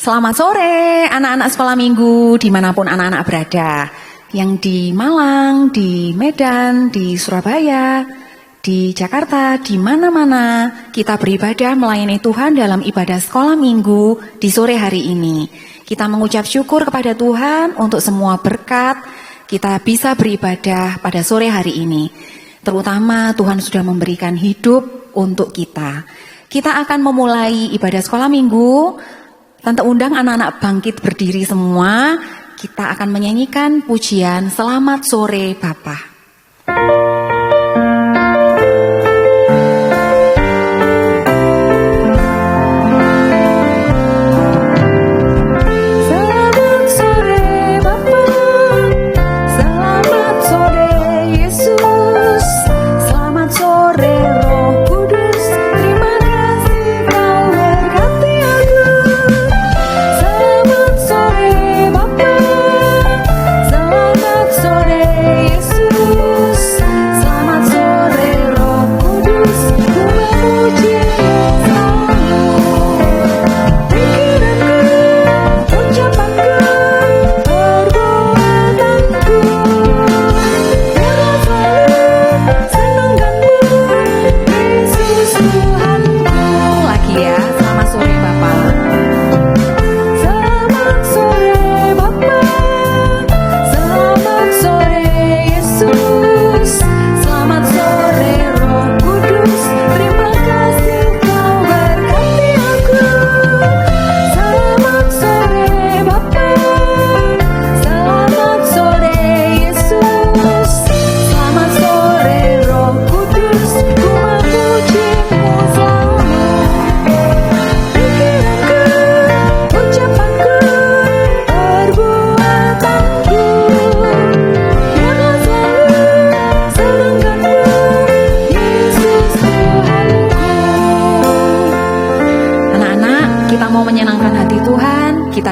Selamat sore anak-anak sekolah minggu dimanapun anak-anak berada. Yang di Malang, di Medan, di Surabaya, di Jakarta, di mana-mana kita beribadah melayani Tuhan dalam ibadah sekolah minggu di sore hari ini. Kita mengucap syukur kepada Tuhan untuk semua berkat kita bisa beribadah pada sore hari ini. Terutama Tuhan sudah memberikan hidup untuk kita. Kita akan memulai ibadah sekolah minggu. Tante undang anak-anak bangkit berdiri semua. Kita akan menyanyikan pujian Selamat Sore Bapa.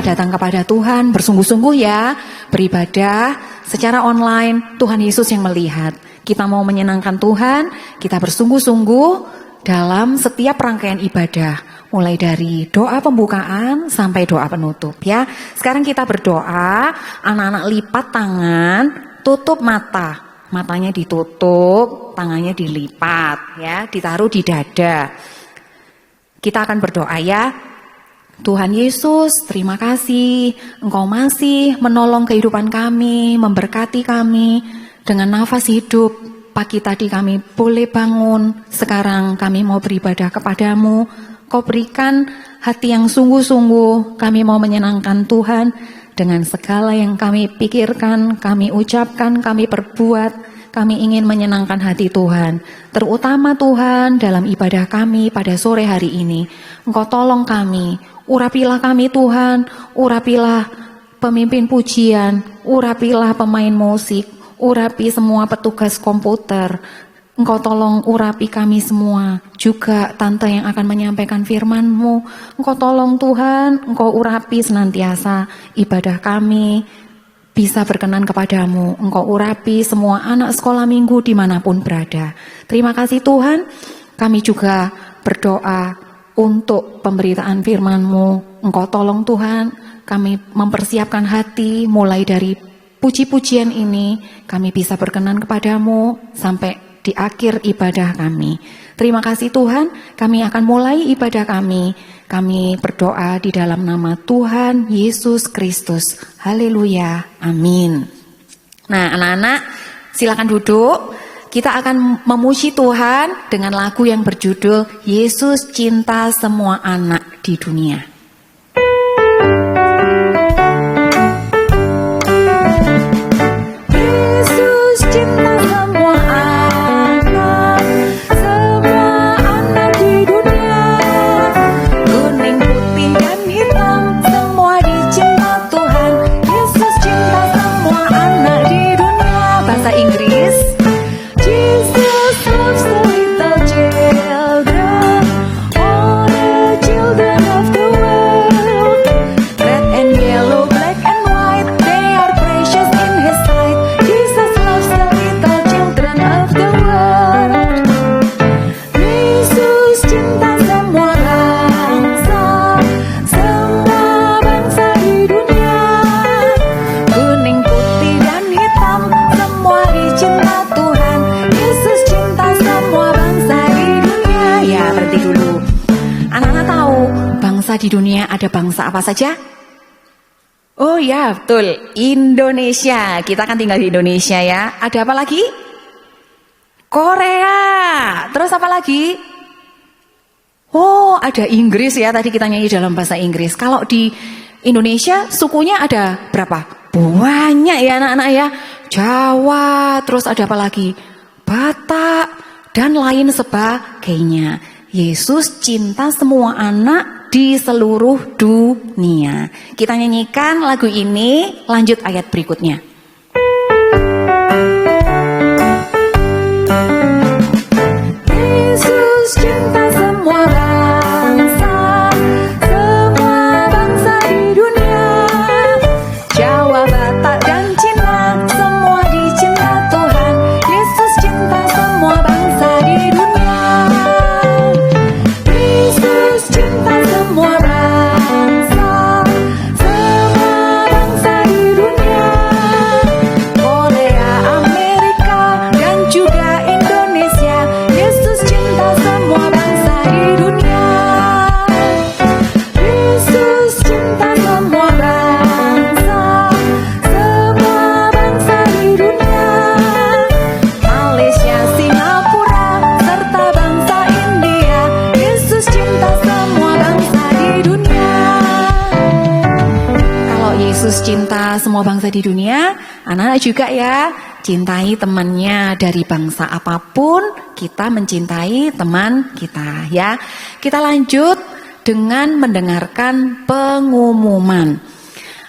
Datang kepada Tuhan bersungguh-sungguh ya, beribadah secara online, Tuhan Yesus yang melihat. Kita mau menyenangkan Tuhan, kita bersungguh-sungguh dalam setiap rangkaian ibadah, mulai dari doa pembukaan sampai doa penutup ya. Sekarang kita berdoa, anak-anak lipat tangan, tutup mata. Matanya ditutup, tangannya dilipat ya, ditaruh di dada. Kita akan berdoa ya. Tuhan Yesus, terima kasih Engkau masih menolong kehidupan kami, memberkati kami dengan nafas hidup. Pagi tadi kami boleh bangun, sekarang kami mau beribadah kepadamu. Kau berikan hati yang sungguh-sungguh, kami mau menyenangkan Tuhan dengan segala yang kami pikirkan, kami ucapkan, kami perbuat. Kami ingin menyenangkan hati Tuhan, terutama Tuhan dalam ibadah kami pada sore hari ini. Engkau tolong kami, urapilah kami Tuhan, urapilah pemimpin pujian, urapilah pemain musik, urapi semua petugas komputer. Engkau tolong urapi kami semua, juga tante yang akan menyampaikan firman-Mu. Engkau tolong Tuhan, Engkau urapi senantiasa ibadah kami, bisa berkenan kepadamu. Engkau urapi semua anak sekolah minggu dimanapun berada. Terima kasih Tuhan, kami juga berdoa untuk pemberitaan firman-Mu. Engkau tolong Tuhan, kami mempersiapkan hati mulai dari puji-pujian ini, kami bisa berkenan kepadamu sampai di akhir ibadah kami. Terima kasih Tuhan, kami akan mulai ibadah kami. Kami berdoa di dalam nama Tuhan Yesus Kristus. Haleluya, amin. Nah anak-anak silakan duduk. Kita akan memuji Tuhan dengan lagu yang berjudul Yesus Cinta Semua Anak di Dunia. Yesus cinta semua anak di dunia. Kuning, putih, dan hitam, semua dicinta Tuhan. Yesus cinta semua anak di dunia. Bahasa Inggris. Jesus loves the little children, all the children of the world. bangsa di dunia ada bangsa apa saja? Oh ya, betul. Indonesia. Kita kan tinggal di Indonesia ya. Ada apa lagi? Korea. Terus apa lagi? Oh, ada Inggris ya. Tadi kita nyanyi dalam bahasa Inggris. Kalau di Indonesia sukunya ada berapa? Banyak ya anak-anak ya. Jawa, terus ada apa lagi? Batak, dan lain sebagainya. Yesus cinta semua anak di seluruh dunia. Kita nyanyikan lagu ini, lanjut ayat berikutnya. Yesus cinta semua bangsa, semua bangsa di dunia. Jawa, Batak, dan Cina, semua dicinta Tuhan. Yesus cinta semua bangsa di dunia. Yesus cinta semua bangsa, semua bangsa di dunia. Korea, Amerika, dan juga Indonesia. Yesus cinta semua bangsa di dunia. Yesus cinta semua bangsa, semua bangsa di dunia. Malaysia, Singapura, serta bangsa India. Yesus cinta semua bangsa di dunia. Kalau Yesus cinta semua bangsa di dunia, anak-anak juga ya, cintai temannya dari bangsa apapun, kita mencintai teman kita ya. Kita lanjut dengan mendengarkan pengumuman.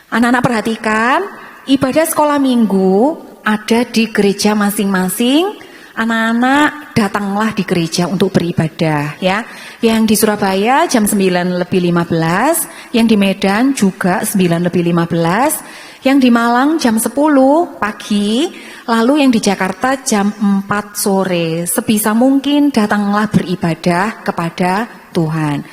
Anak-anak perhatikan, ibadah sekolah minggu ada di gereja masing-masing. Anak-anak datanglah di gereja untuk beribadah ya. Yang di Surabaya jam 9:15, yang di Medan juga 9:15, yang di Malang jam 10 pagi, lalu yang di Jakarta jam 4 sore. Sebisa mungkin datanglah beribadah kepada Tuhan.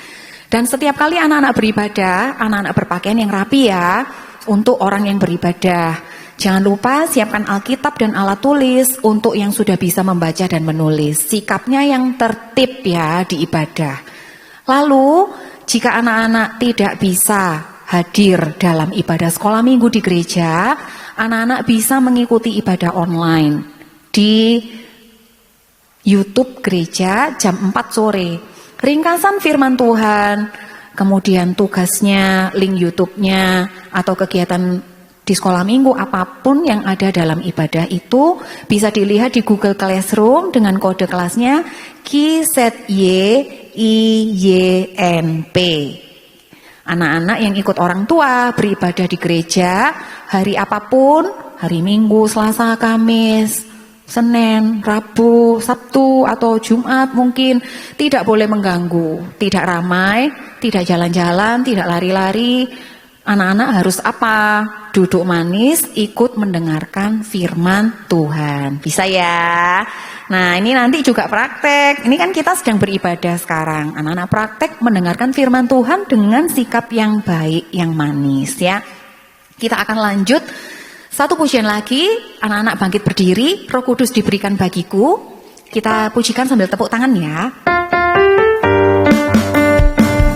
Dan setiap kali anak-anak beribadah, anak-anak berpakaian yang rapi ya, untuk orang yang beribadah. Jangan lupa siapkan Alkitab dan alat tulis untuk yang sudah bisa membaca dan menulis. Sikapnya yang tertib ya di ibadah. Lalu, jika anak-anak tidak bisa hadir dalam ibadah sekolah minggu di gereja, anak-anak bisa mengikuti ibadah online di YouTube gereja jam 4 sore. Ringkasan firman Tuhan, kemudian tugasnya, link YouTube-nya, atau kegiatan di sekolah minggu apapun yang ada dalam ibadah itu bisa dilihat di Google Classroom dengan kode kelasnya KZYIYNP. Anak-anak yang ikut orang tua beribadah di gereja hari apapun, hari Minggu, Selasa, Kamis, Senin, Rabu, Sabtu, atau Jumat mungkin tidak boleh mengganggu, tidak ramai, tidak jalan-jalan, tidak lari-lari. Anak-anak harus apa? Duduk manis, ikut mendengarkan firman Tuhan. Bisa ya? Nah, ini nanti juga praktek. Ini kan kita sedang beribadah sekarang. Anak-anak praktek mendengarkan firman Tuhan dengan sikap yang baik, yang manis ya. Kita akan lanjut. Satu pujian lagi, anak-anak bangkit berdiri, Roh Kudus diberikan bagiku. Kita pujikan sambil tepuk tangan ya.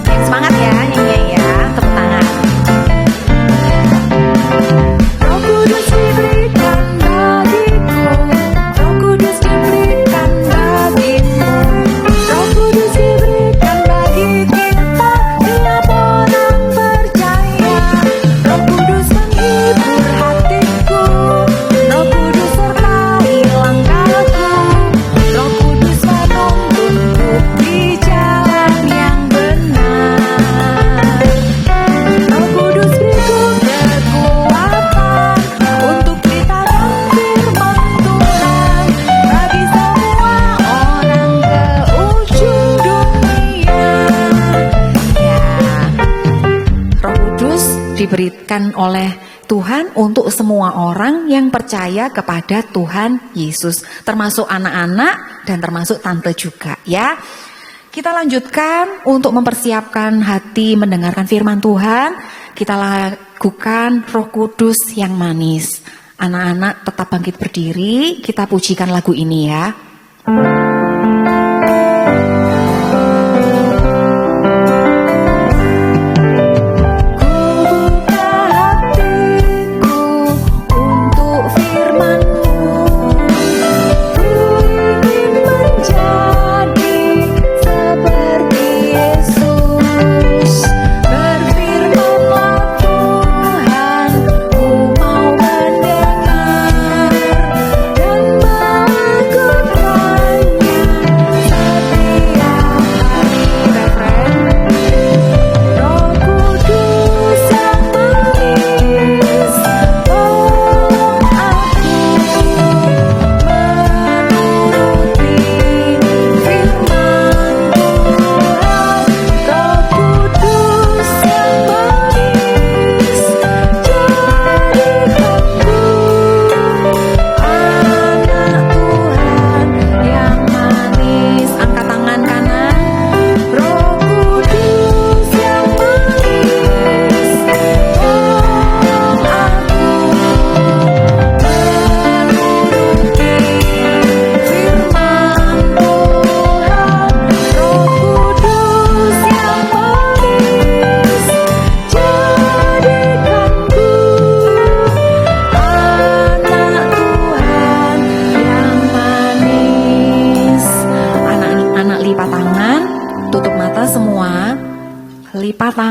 Yang semangat ya, nyanyi ya, tepuk tangan. Roh Kudus diberikan bagiku, Roh Kudus diberikan bagimu, Roh Kudus diberikan bagi kita, tiap orang percaya. Roh Kudus menghibur hatiku, Roh Kudus sertai langkahku, Roh Kudus menuntunku di jalan yang benar. Roh Kudus beriku kekuatan untuk beritakan firman Tuhan bagi semua orang ke ujung dunia. Ya, Roh Kudus diberikan oleh Tuhan untuk semua orang yang percaya kepada Tuhan Yesus, termasuk anak-anak dan termasuk tante juga ya. Kita lanjutkan untuk mempersiapkan hati mendengarkan firman Tuhan. Kita lakukan Roh Kudus yang manis. Anak-anak tetap bangkit berdiri, kita pujikan lagu ini ya.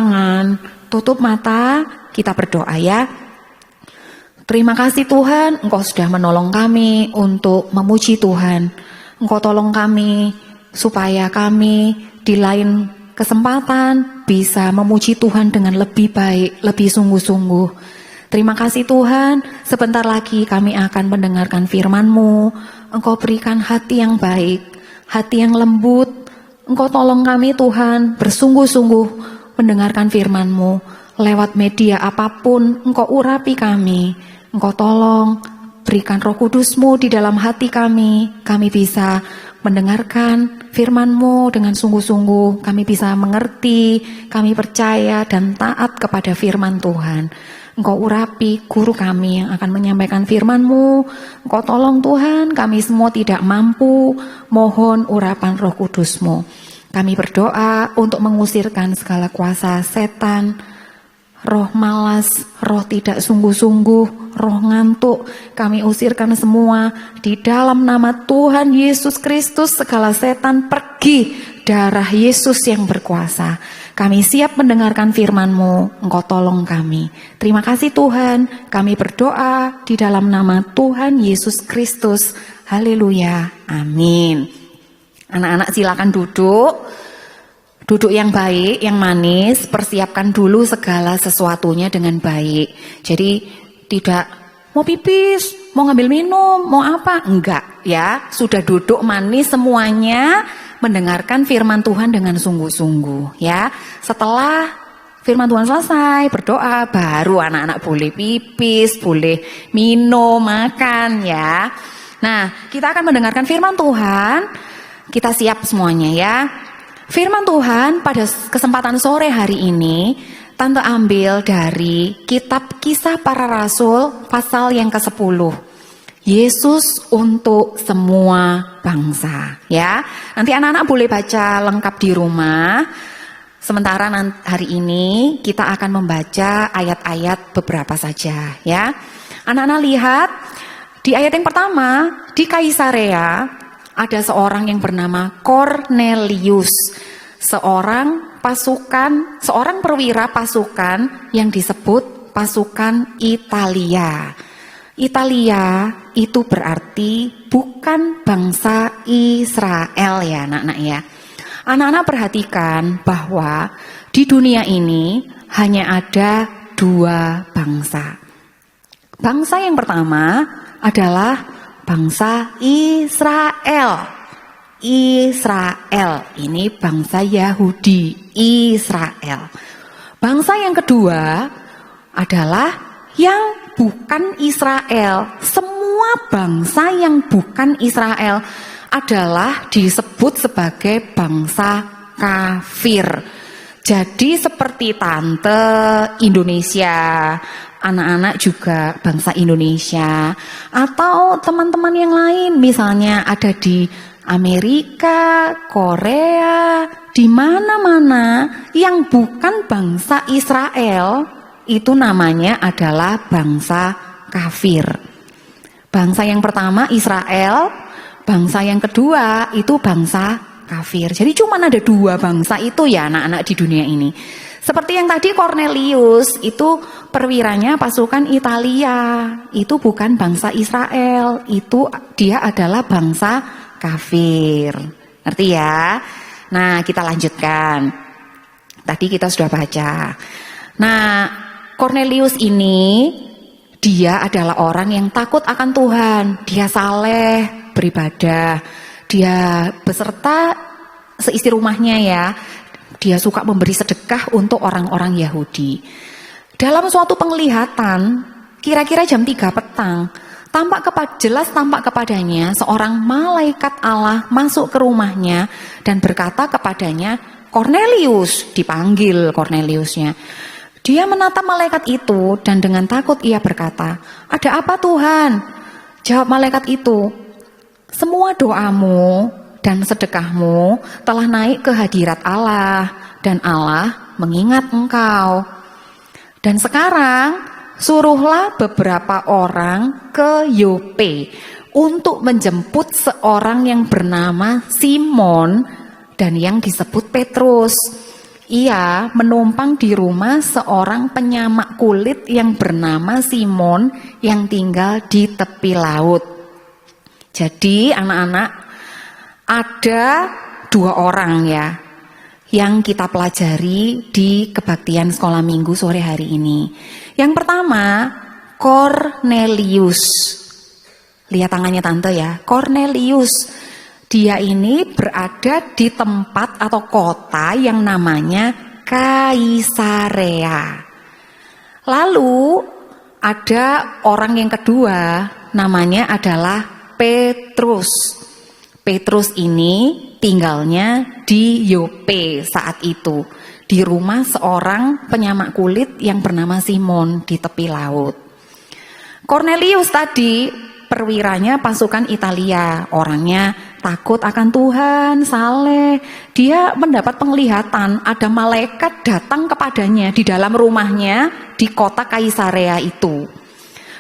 tangan, tutup mata, kita berdoa ya. Terima kasih Tuhan, Engkau sudah menolong kami untuk memuji Tuhan. Engkau tolong kami supaya kami di lain kesempatan bisa memuji Tuhan dengan lebih baik, lebih sungguh-sungguh. Terima kasih Tuhan, sebentar lagi kami akan mendengarkan firman-Mu. Engkau berikan hati yang baik, hati yang lembut. Engkau tolong kami Tuhan bersungguh-sungguh mendengarkan firman-Mu. Lewat media apapun, Engkau urapi kami. Engkau tolong berikan Roh Kudus-Mu di dalam hati kami. Kami bisa mendengarkan firman-Mu dengan sungguh-sungguh. Kami bisa mengerti, kami percaya dan taat kepada firman Tuhan. Engkau urapi guru kami yang akan menyampaikan firman-Mu. Engkau tolong Tuhan, kami semua tidak mampu. Mohon urapan Roh Kudus-Mu. Kami berdoa untuk mengusirkan segala kuasa setan, roh malas, roh tidak sungguh-sungguh, roh ngantuk. Kami usirkan semua di dalam nama Tuhan Yesus Kristus. Segala setan pergi, darah Yesus yang berkuasa. Kami siap mendengarkan firman-Mu, Engkau tolong kami. Terima kasih Tuhan, kami berdoa di dalam nama Tuhan Yesus Kristus. Haleluya, amin. Anak-anak silakan duduk. Duduk yang baik, yang manis, persiapkan dulu segala sesuatunya dengan baik. Jadi tidak mau pipis, mau ngambil minum, mau apa? Enggak ya, sudah duduk manis semuanya, mendengarkan firman Tuhan dengan sungguh-sungguh ya. Setelah firman Tuhan selesai, berdoa, baru anak-anak boleh pipis, boleh minum, makan ya. Nah, kita akan mendengarkan firman Tuhan. Kita siap semuanya ya. Firman Tuhan pada kesempatan sore hari ini, Tante ambil dari kitab Kisah Para Rasul pasal yang ke-10. Yesus untuk semua bangsa, ya. Nanti anak-anak boleh baca lengkap di rumah. Sementara hari ini kita akan membaca ayat-ayat beberapa saja, ya. Anak-anak lihat di ayat yang pertama, di Kaisarea ada seorang yang bernama Kornelius, seorang perwira pasukan yang disebut pasukan Italia. Italia itu berarti bukan bangsa Israel ya anak-anak ya. Anak-anak perhatikan bahwa di dunia ini hanya ada dua bangsa. Bangsa yang pertama adalah bangsa Israel. Israel ini bangsa Yahudi, Israel. Bangsa yang kedua adalah yang bukan Israel. Semua bangsa yang bukan Israel adalah disebut sebagai bangsa kafir. Jadi seperti tante Indonesia, anak-anak juga bangsa Indonesia, atau teman-teman yang lain misalnya ada di Amerika, Korea, di mana-mana yang bukan bangsa Israel, itu namanya adalah bangsa kafir. Bangsa yang pertama Israel, bangsa yang kedua itu bangsa kafir. Jadi cuma ada dua bangsa itu ya anak-anak di dunia ini. Seperti yang tadi Kornelius itu perwiranya pasukan Italia, itu bukan bangsa Israel, itu dia adalah bangsa kafir. Ngerti ya? Nah, kita lanjutkan. Tadi kita sudah baca. Nah, Kornelius ini dia adalah orang yang takut akan Tuhan. Dia saleh, beribadah. Dia beserta seisi rumahnya ya. Dia suka memberi sedekah untuk orang-orang Yahudi. Dalam suatu penglihatan, kira-kira jam 3 petang, jelas tampak kepadanya seorang malaikat Allah masuk ke rumahnya dan berkata kepadanya, Kornelius, dipanggil Korneliusnya. Dia menatap malaikat itu dan dengan takut ia berkata, ada apa Tuhan? Jawab malaikat itu, semua doamu dan sedekahmu telah naik ke hadirat Allah dan Allah mengingat engkau. Dan sekarang suruhlah beberapa orang ke Yope untuk menjemput seorang yang bernama Simon dan yang disebut Petrus. Ia menumpang di rumah seorang penyamak kulit yang bernama Simon yang tinggal di tepi laut. Jadi anak-anak, ada 2 orang ya yang kita pelajari di kebaktian sekolah minggu sore hari ini. Yang pertama, Cornelius. Lihat tangannya tante ya, Cornelius. Dia ini berada di tempat atau kota yang namanya Kaisarea. Lalu ada orang yang kedua, namanya adalah Petrus. Petrus ini tinggalnya di Yope saat itu, di rumah seorang penyamak kulit yang bernama Simon di tepi laut. Cornelius tadi perwiranya pasukan Italia, orangnya takut akan Tuhan, saleh. Dia mendapat penglihatan ada malaikat datang kepadanya di dalam rumahnya di kota Kaisarea itu.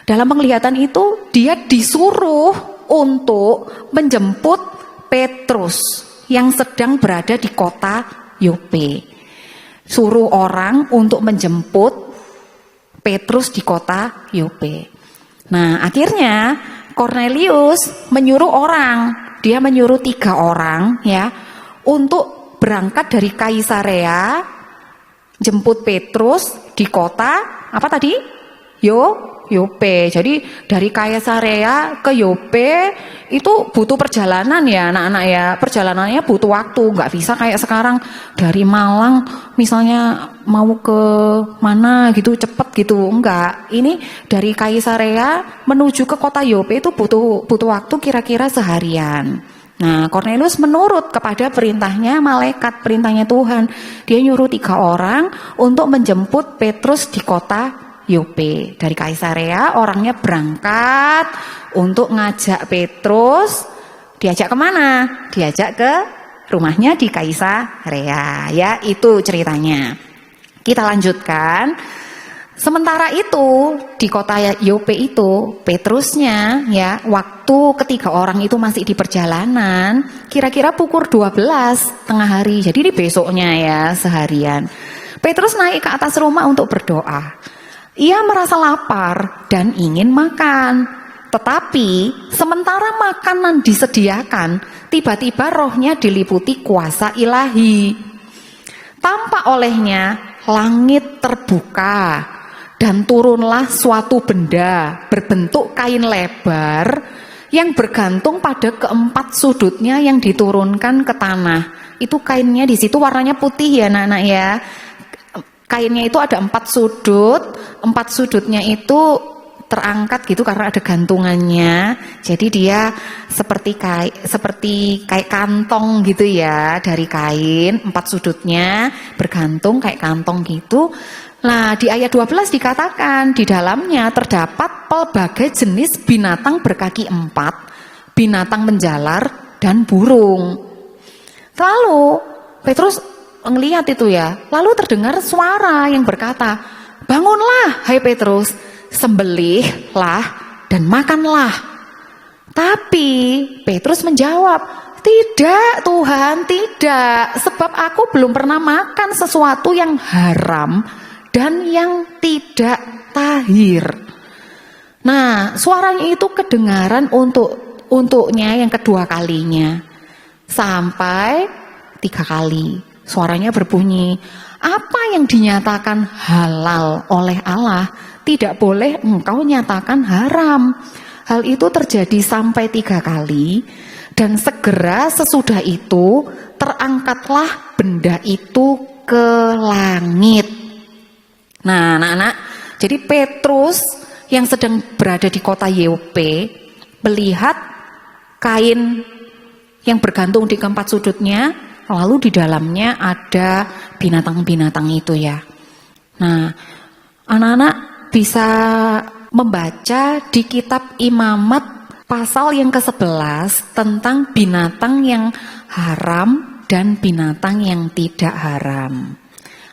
Dalam penglihatan itu dia disuruh untuk menjemput Petrus yang sedang berada di kota Yope. Suruh orang untuk menjemput Petrus di kota Yope. Nah, akhirnya Cornelius menyuruh orang, dia menyuruh 3 orang ya, untuk berangkat dari Kaisarea, jemput Petrus di kota apa tadi? Yope. Jadi dari Kaisarea ke Yope itu butuh perjalanan ya anak-anak ya. Perjalanannya butuh waktu, nggak bisa kayak sekarang dari Malang misalnya mau ke mana gitu cepet gitu, enggak. Ini dari Kaisarea menuju ke kota Yope itu butuh waktu kira-kira seharian. Nah, Cornelius menurut kepada perintahnya malaikat, perintahnya Tuhan. Dia nyuruh 3 orang untuk menjemput Petrus di kota Yope. Dari Kaisarea orangnya berangkat untuk ngajak Petrus. Diajak kemana? Diajak ke rumahnya di Kaisarea. Ya, itu ceritanya. Kita lanjutkan. Sementara itu di kota Yope itu Petrusnya ya, waktu ketiga orang itu masih di perjalanan, kira-kira pukul 12 tengah hari. Jadi di besoknya ya seharian. Petrus naik ke atas rumah untuk berdoa. Ia merasa lapar dan ingin makan. Tetapi sementara makanan disediakan, tiba-tiba rohnya diliputi kuasa ilahi. Tampak olehnya langit terbuka dan turunlah suatu benda berbentuk kain lebar yang bergantung pada keempat sudutnya yang diturunkan ke tanah. Itu kainnya di situ warnanya putih ya anak-anak ya. Kainnya itu ada 4 sudut, 4 sudutnya itu terangkat gitu karena ada gantungannya. Jadi dia seperti kayak kantong gitu ya dari kain, 4 sudutnya bergantung kayak kantong gitu. Nah, di ayat 12 dikatakan di dalamnya terdapat pelbagai jenis binatang berkaki 4, binatang menjalar dan burung. Lalu Petrus ngelihat itu ya, lalu terdengar suara yang berkata, "Bangunlah, hai Petrus, sembelihlah dan makanlah." Tapi Petrus menjawab, "Tidak Tuhan, tidak, sebab aku belum pernah makan sesuatu yang haram dan yang tidak tahir." Nah, suaranya itu kedengaran untuknya yang kedua kalinya, sampai 3 kali. Suaranya berbunyi, "Apa yang dinyatakan halal oleh Allah, tidak boleh engkau nyatakan haram." Hal itu terjadi sampai 3 kali, dan segera sesudah itu terangkatlah benda itu ke langit. Nah, anak-anak, jadi Petrus yang sedang berada di kota Yope melihat kain yang bergantung di keempat sudutnya, lalu di dalamnya ada binatang-binatang itu ya. Nah, anak-anak bisa membaca di kitab Imamat pasal yang ke-11 tentang binatang yang haram dan binatang yang tidak haram.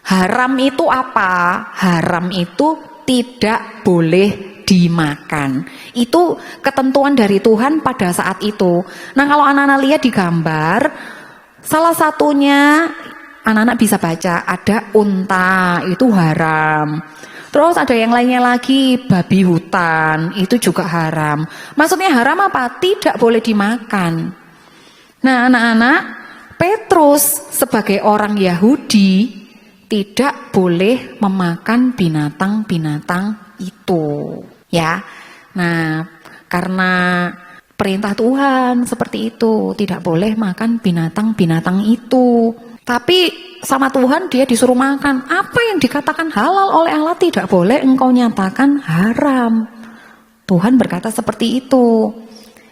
Haram itu apa? Haram itu tidak boleh dimakan. Itu ketentuan dari Tuhan pada saat itu. Nah, kalau anak-anak lihat di gambar, salah satunya anak-anak bisa baca, ada unta, itu haram. Terus ada yang lainnya lagi, babi hutan, itu juga haram. Maksudnya haram apa? Tidak boleh dimakan. Nah anak-anak, Petrus sebagai orang Yahudi tidak boleh memakan binatang-binatang itu. Ya, nah karena perintah Tuhan seperti itu, tidak boleh makan binatang-binatang itu. Tapi sama Tuhan dia disuruh makan. Apa yang dikatakan halal oleh Allah tidak boleh engkau nyatakan haram. Tuhan berkata seperti itu.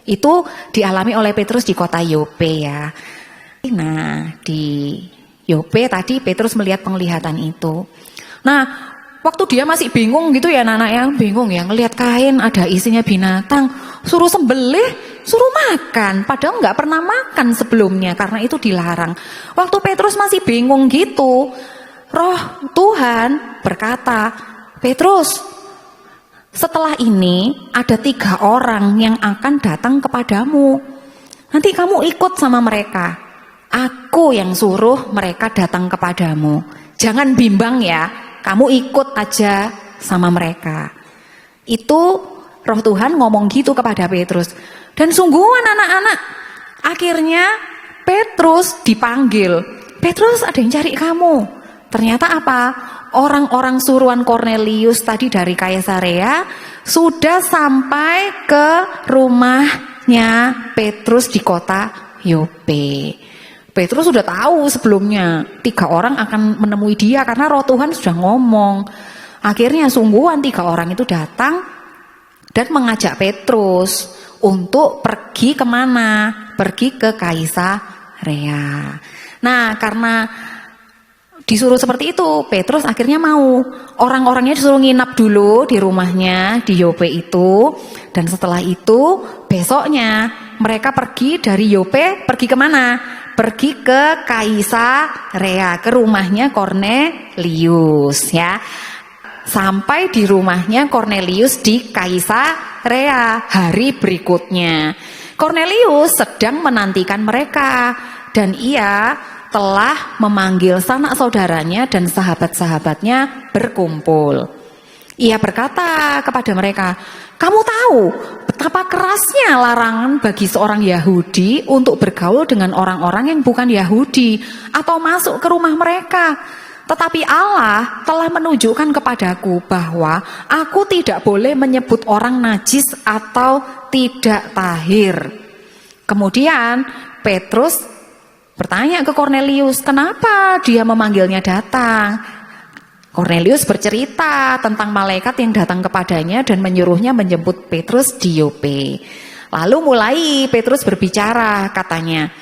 Itu dialami oleh Petrus di kota Yope ya. Nah di Yope tadi Petrus melihat penglihatan itu. Nah waktu dia masih bingung gitu ya anak-anak yang bingung ya, ngelihat kain ada isinya binatang, suruh sembelih, suruh makan, padahal nggak pernah makan sebelumnya karena itu dilarang. Waktu Petrus masih bingung gitu, Roh Tuhan berkata, Petrus, setelah ini ada 3 orang yang akan datang kepadamu. Nanti kamu ikut sama mereka. Aku yang suruh mereka datang kepadamu. Jangan bimbang ya, kamu ikut aja sama mereka. Itu Roh Tuhan ngomong gitu kepada Petrus. Dan sungguhan anak-anak, akhirnya Petrus dipanggil. Petrus, ada yang cari kamu. Ternyata apa? Orang-orang suruhan Kornelius tadi dari Kaisarea sudah sampai ke rumahnya Petrus di kota Yope. Petrus sudah tahu sebelumnya 3 orang akan menemui dia karena Roh Tuhan sudah ngomong. Akhirnya sungguhan 3 orang itu datang dan mengajak Petrus untuk pergi kemana? Pergi ke Kaisarea. Nah karena disuruh seperti itu, Petrus akhirnya mau. Orang-orangnya disuruh nginap dulu di rumahnya di Yope itu. Dan setelah itu besoknya mereka pergi dari Yope, pergi kemana? Pergi ke Kaisarea, ke rumahnya Kornelius ya. Sampai di rumahnya Kornelius di Kaisarea hari berikutnya. Kornelius sedang menantikan mereka dan ia telah memanggil sanak saudaranya dan sahabat-sahabatnya berkumpul. Ia berkata kepada mereka, kamu tahu betapa kerasnya larangan bagi seorang Yahudi untuk bergaul dengan orang-orang yang bukan Yahudi atau masuk ke rumah mereka. Tetapi Allah telah menunjukkan kepadaku bahwa aku tidak boleh menyebut orang najis atau tidak tahir. Kemudian Petrus bertanya ke Kornelius, kenapa dia memanggilnya datang? Kornelius bercerita tentang malaikat yang datang kepadanya dan menyuruhnya menjemput Petrus di Yope. Lalu mulai Petrus berbicara, katanya,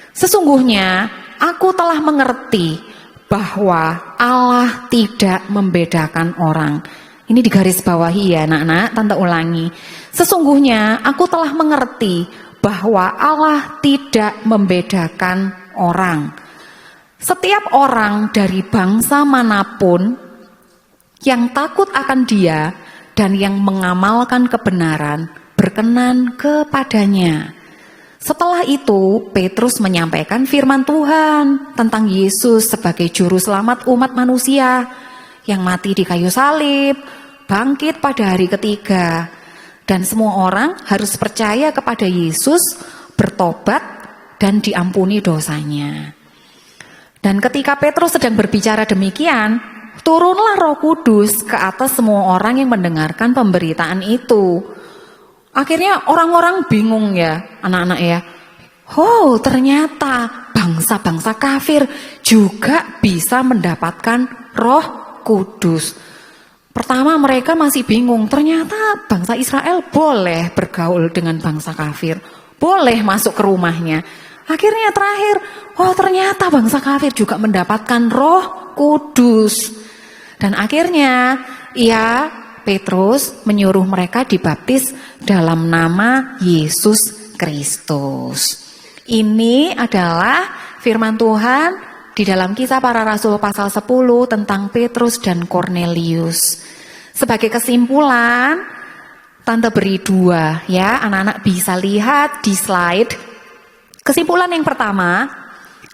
sesungguhnya aku telah mengerti bahwa Allah tidak membedakan orang. Ini digaris bawahi ya anak-anak, tante ulangi. Sesungguhnya aku telah mengerti bahwa Allah tidak membedakan orang. Setiap orang dari bangsa manapun yang takut akan Dia dan yang mengamalkan kebenaran berkenan kepadanya. Setelah itu Petrus menyampaikan firman Tuhan tentang Yesus sebagai juru selamat umat manusia yang mati di kayu salib, bangkit pada hari ketiga, dan semua orang harus percaya kepada Yesus, bertobat dan diampuni dosanya. Dan ketika Petrus sedang berbicara demikian, turunlah Roh Kudus ke atas semua orang yang mendengarkan pemberitaan itu. Akhirnya orang-orang bingung ya, anak-anak ya. Oh, ternyata bangsa-bangsa kafir juga bisa mendapatkan Roh Kudus. Pertama mereka masih bingung, ternyata bangsa Israel boleh bergaul dengan bangsa kafir, boleh masuk ke rumahnya. Akhirnya terakhir, oh ternyata bangsa kafir juga mendapatkan Roh Kudus. Dan akhirnya Petrus menyuruh mereka dibaptis dalam nama Yesus Kristus. Ini adalah firman Tuhan di dalam Kisah Para Rasul pasal 10 tentang Petrus dan Kornelius. Sebagai kesimpulan, tante beri 2 ya, anak-anak bisa lihat di slide. Kesimpulan yang pertama,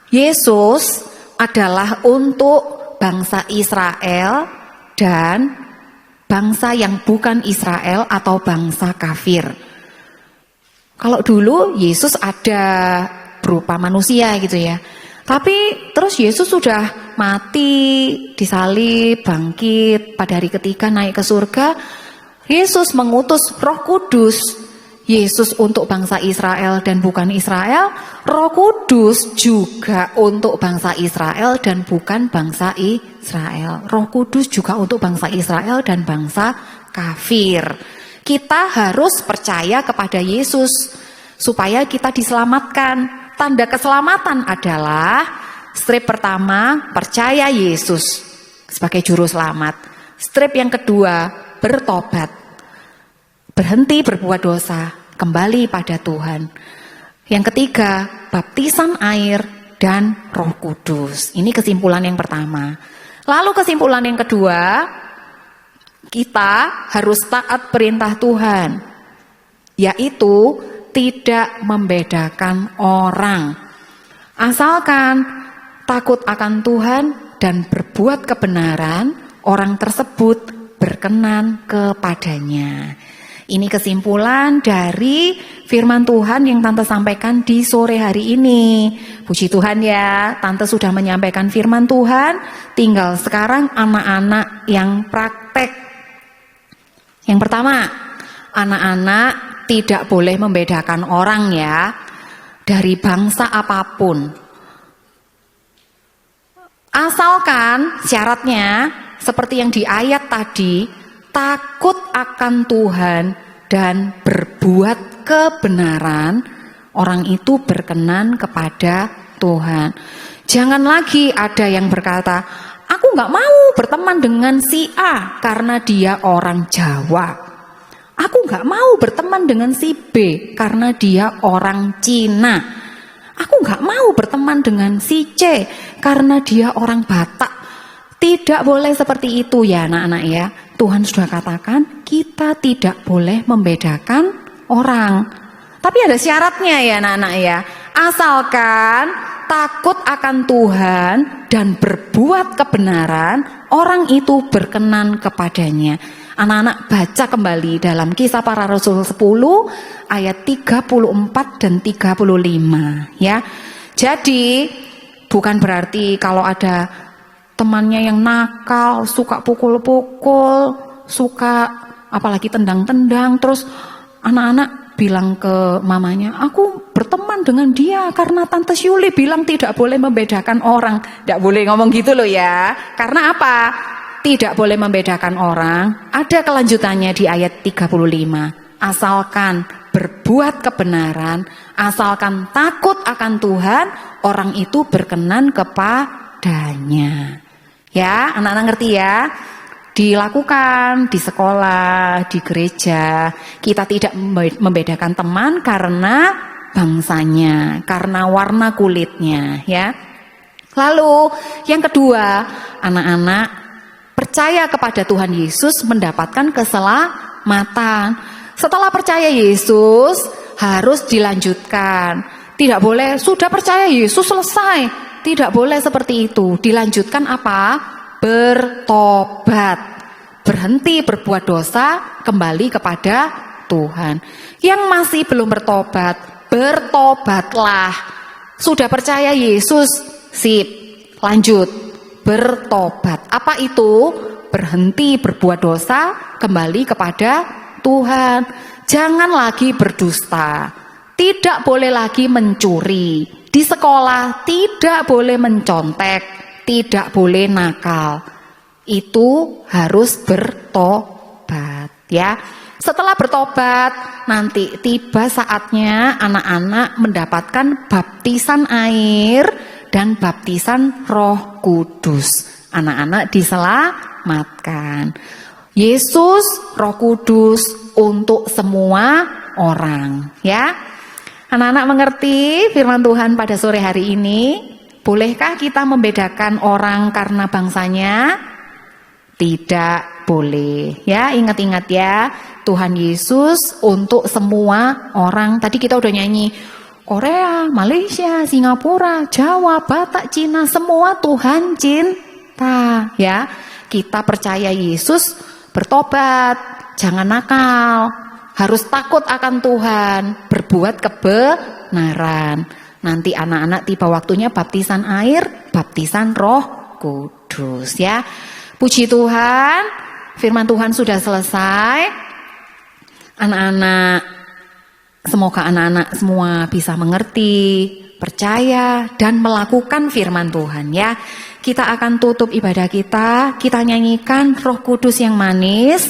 Yesus adalah untuk bangsa Israel dan bangsa yang bukan Israel atau bangsa kafir. Kalau dulu Yesus ada berupa manusia gitu ya. Tapi terus Yesus sudah mati, disalib, bangkit, pada hari ketiga naik ke surga. Yesus mengutus Roh Kudus. Yesus untuk bangsa Israel dan bukan Israel, Roh Kudus juga untuk bangsa Israel dan bukan bangsa Israel. Roh Kudus juga untuk bangsa Israel dan bangsa kafir. Kita harus percaya kepada Yesus supaya kita diselamatkan. Tanda keselamatan adalah strip pertama, percaya Yesus sebagai juru selamat. Strip yang kedua, bertobat. Berhenti berbuat dosa, kembali pada Tuhan. Yang ketiga, baptisan air dan Roh Kudus. Ini kesimpulan yang pertama. Lalu kesimpulan yang kedua, kita harus taat perintah Tuhan, yaitu tidak membedakan orang. Asalkan takut akan Tuhan dan berbuat kebenaran, orang tersebut berkenan kepadanya. Ini kesimpulan dari firman Tuhan yang Tante sampaikan di sore hari ini. Puji Tuhan ya, Tante sudah menyampaikan firman Tuhan, tinggal sekarang anak-anak yang praktek. Yang pertama, anak-anak tidak boleh membedakan orang ya, dari bangsa apapun. Asalkan syaratnya seperti yang di ayat tadi, takut akan Tuhan dan berbuat kebenaran, orang itu berkenan kepada Tuhan. Jangan lagi ada yang berkata, aku gak mau berteman dengan si A karena dia orang Jawa. Aku gak mau berteman dengan si B karena dia orang Cina. Aku gak mau berteman dengan si C karena dia orang Batak. Tidak boleh seperti itu ya anak-anak ya. Tuhan sudah katakan kita tidak boleh membedakan orang. Tapi ada syaratnya ya anak-anak ya. Asalkan takut akan Tuhan dan berbuat kebenaran, orang itu berkenan kepadanya. Anak-anak baca kembali dalam Kisah Para Rasul 10 ayat 34 dan 35 ya. Jadi bukan berarti kalau ada temannya yang nakal, suka pukul-pukul, suka apalagi tendang-tendang, terus anak-anak bilang ke mamanya, aku berteman dengan dia karena Tante Syuli bilang tidak boleh membedakan orang. Tidak boleh ngomong gitu loh ya. Karena apa? Tidak boleh membedakan orang. Ada kelanjutannya di ayat 35. Asalkan berbuat kebenaran, asalkan takut akan Tuhan, orang itu berkenan kepadanya. Ya, anak-anak ngerti ya? Dilakukan di sekolah, di gereja. Kita tidak membedakan teman karena bangsanya, karena warna kulitnya, ya. Lalu yang kedua, anak-anak percaya kepada Tuhan Yesus mendapatkan keselamatan. Setelah percaya Yesus harus dilanjutkan. Tidak boleh sudah percaya Yesus selesai. Tidak boleh seperti itu. Dilanjutkan apa? Bertobat. Berhenti berbuat dosa, kembali kepada Tuhan. Yang masih belum bertobat, bertobatlah. Sudah percaya Yesus, sip. Lanjut, bertobat. Apa itu? Berhenti berbuat dosa, kembali kepada Tuhan. Jangan lagi berdusta. Tidak boleh lagi mencuri. Di sekolah tidak boleh mencontek, tidak boleh nakal. Itu harus bertobat ya. Setelah bertobat, nanti tiba saatnya anak-anak mendapatkan baptisan air dan baptisan Roh Kudus. Anak-anak diselamatkan. Yesus, Roh Kudus untuk semua orang ya. Anak-anak mengerti firman Tuhan pada sore hari ini? Bolehkah kita membedakan orang karena bangsanya? Tidak boleh. Ya, ingat-ingat ya. Tuhan Yesus untuk semua orang. Tadi kita udah nyanyi, Korea, Malaysia, Singapura, Jawa, Batak, Cina, semua Tuhan cinta, ya. Kita percaya Yesus, bertobat, jangan nakal, harus takut akan Tuhan, berbuat kebenaran. Nanti anak-anak tiba waktunya baptisan air, baptisan Roh Kudus, ya. Puji Tuhan, firman Tuhan sudah selesai. Anak-anak, semoga anak-anak semua bisa mengerti, percaya, dan melakukan firman Tuhan, ya. Kita akan tutup ibadah kita nyanyikan Roh Kudus yang manis.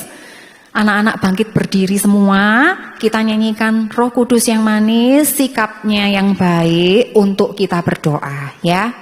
Anak-anak bangkit berdiri semua, kita nyanyikan Roh Kudus yang manis, sikapnya yang baik untuk kita berdoa, ya.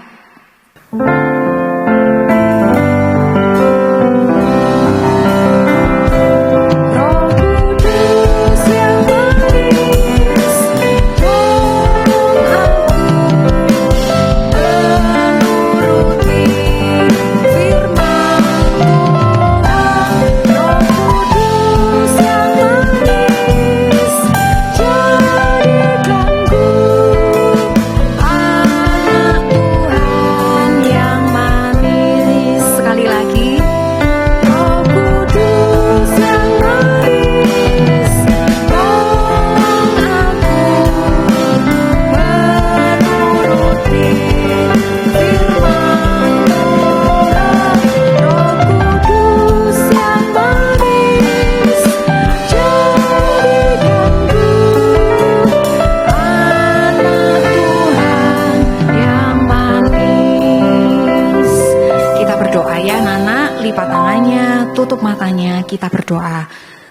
Tutup matanya, kita berdoa.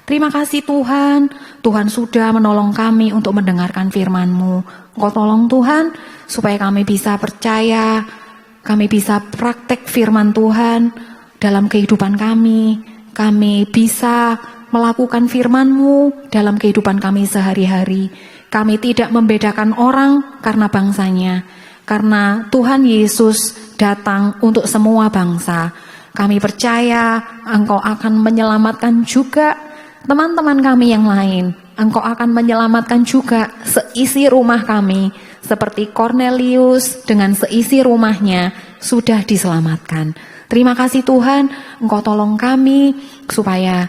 Terima kasih Tuhan, Tuhan sudah menolong kami untuk mendengarkan firman-Mu. Engkau tolong Tuhan, supaya kami bisa percaya, kami bisa praktek firman Tuhan dalam kehidupan kami. Kami bisa melakukan firman-Mu dalam kehidupan kami sehari-hari. Kami tidak membedakan orang karena bangsanya, karena Tuhan Yesus datang untuk semua bangsa. Kami percaya Engkau akan menyelamatkan juga teman-teman kami yang lain. Engkau akan menyelamatkan juga seisi rumah kami. Seperti Cornelius dengan seisi rumahnya sudah diselamatkan. Terima kasih Tuhan, Engkau tolong kami supaya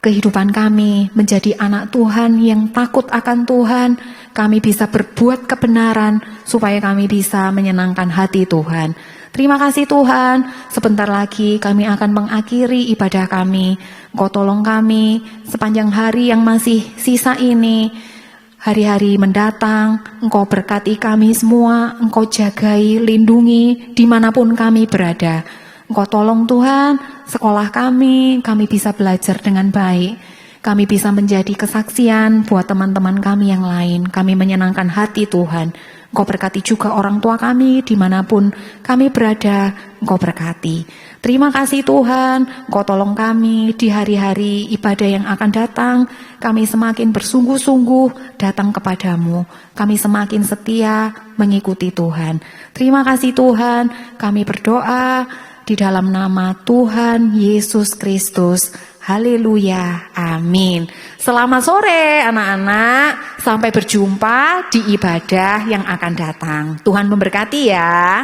kehidupan kami menjadi anak Tuhan yang takut akan Tuhan. Kami bisa berbuat kebenaran supaya kami bisa menyenangkan hati Tuhan. Terima kasih Tuhan, sebentar lagi kami akan mengakhiri ibadah kami. Engkau tolong kami sepanjang hari yang masih sisa ini. Hari-hari mendatang, Engkau berkati kami semua, Engkau jagai, lindungi dimanapun kami berada. Engkau tolong Tuhan, sekolah kami bisa belajar dengan baik. Kami bisa menjadi kesaksian buat teman-teman kami yang lain. Kami menyenangkan hati Tuhan. Engkau berkati juga orang tua kami dimanapun kami berada, Engkau berkati. Terima kasih Tuhan, Engkau tolong kami di hari-hari ibadah yang akan datang. Kami semakin bersungguh-sungguh datang kepadamu. Kami semakin setia mengikuti Tuhan. Terima kasih Tuhan, kami berdoa di dalam nama Tuhan Yesus Kristus. Haleluya, amin. Selamat sore anak-anak, sampai berjumpa di ibadah yang akan datang. Tuhan memberkati ya.